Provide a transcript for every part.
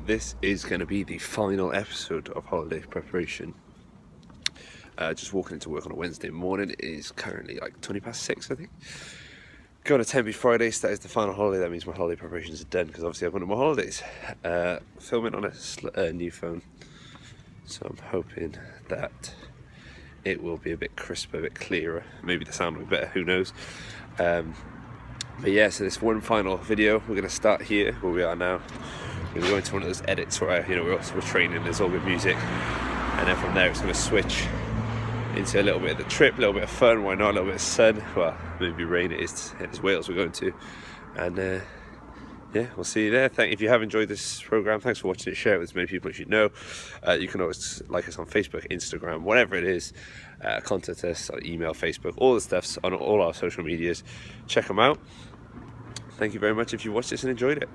this is going to be the final episode of holiday preparation. Just walking into work on a Wednesday morning. It is currently like 6:20, I think. Going to Tenby Friday, so that is the final holiday. That means my holiday preparations are done, because obviously I've gone on my holidays. Filming on a new phone, so I'm hoping that it will be a bit crisper, a bit clearer. Maybe the sound will be better, who knows. But yeah, so this one final video, we're going to start here where we are now. We're going to go into one of those edits where we're training, there's all good music, and then from there it's going to switch into a little bit of the trip, a little bit of fun, why not, a little bit of sun, well, maybe rain. It's Wales we're going to, and yeah, we'll see you there. If you have enjoyed this program, thanks for watching it. Share it with as many people as you know. You can always like us on Facebook, Instagram, whatever it is. Contact us on email, Facebook, all the stuff's on all our social medias. Check them out. Thank you very much if you watched this and enjoyed it.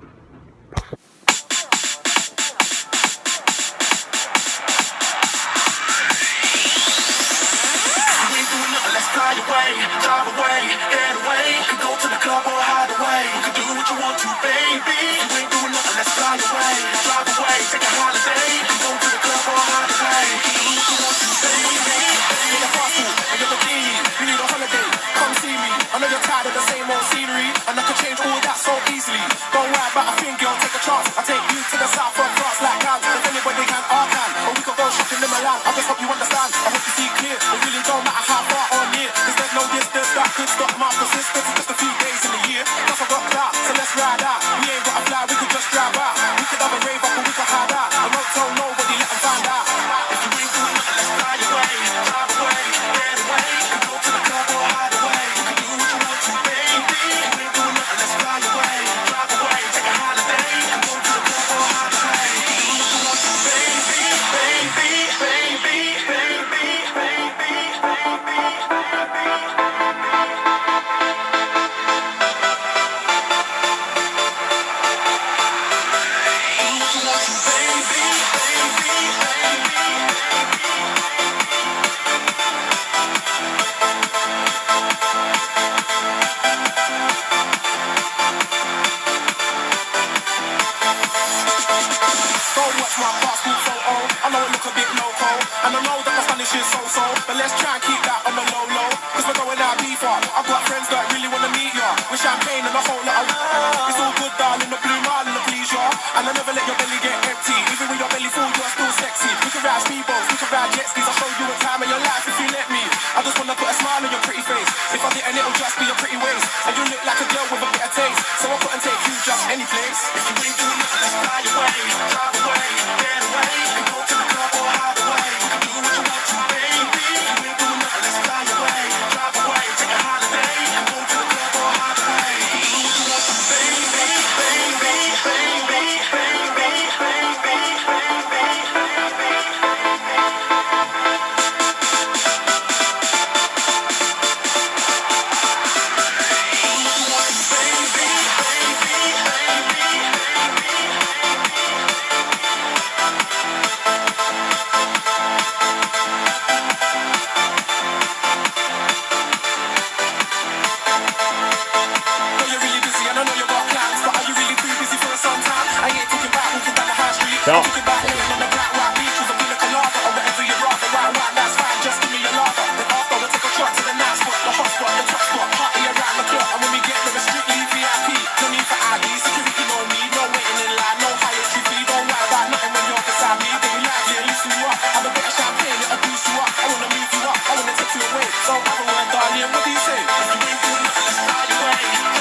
Drive away, get away. You can go to the club or hide away. You can do what you want to, baby. You ain't doing nothing, let's fly away. Drive away, take a holiday. You can go to the club or hide away. You can do what you want to, baby. Get a passport and you're bikini. You need a holiday, come see me. I know you're tired of the same old scenery, and I can change all that so easily. Don't worry about a thing, girl, take a chance. I'll take you to the south of France like that. If anybody can, I can. Or we can go shopping in Milan. I just hope you understand. I hope you see clear. It really don't matter how far or near, cause there's no distance that could stop my persistence. It's just a few days in a year. Plus I got that, so let's ride out. We ain't gotta fly, we could just drive out. We could have a rave up or we could hide out. I won't tell nobody, let them find out. If you ain't doing nothing, let's fly away. Drive away, get away. You can go to the club or hide away. You can do what you want to, baby. If you ain't doing nothing, let's fly away. Drive away, take a holiday. You can go to the club or hide away. You can do what you want to, baby. Baby, baby, baby, baby, baby, baby. And I know that my Spanish is so-so, but let's try and keep that on the low-low, cause we're going out deep far. I've got friends that really wanna meet ya, with champagne and a whole lot of it's all good, darling, the blue mile and the please ya. And I never let your belly get empty, even with your belly full, you're still sexy. We can ride speedboats, we can ride jet skis. I'll show you a time in your life if you let me. I just wanna put a smile on your pretty face. If I didn't, it'll just be your pretty waist, and you look like a girl with a bit of taste, so I couldn't take you just any place. If you ain't doing nothing, let's fly away. Drive away, get away. You can go to the club or hide away. You can do what you want to, baby. If you ain't doing nothing, let's fly away. Drive away, take a holiday. You can go to the club or hide away. You can do what you want to, baby. Baby, baby, baby, Ja. So, darling, what do you say? If you ain't doing nothing, let's fly away.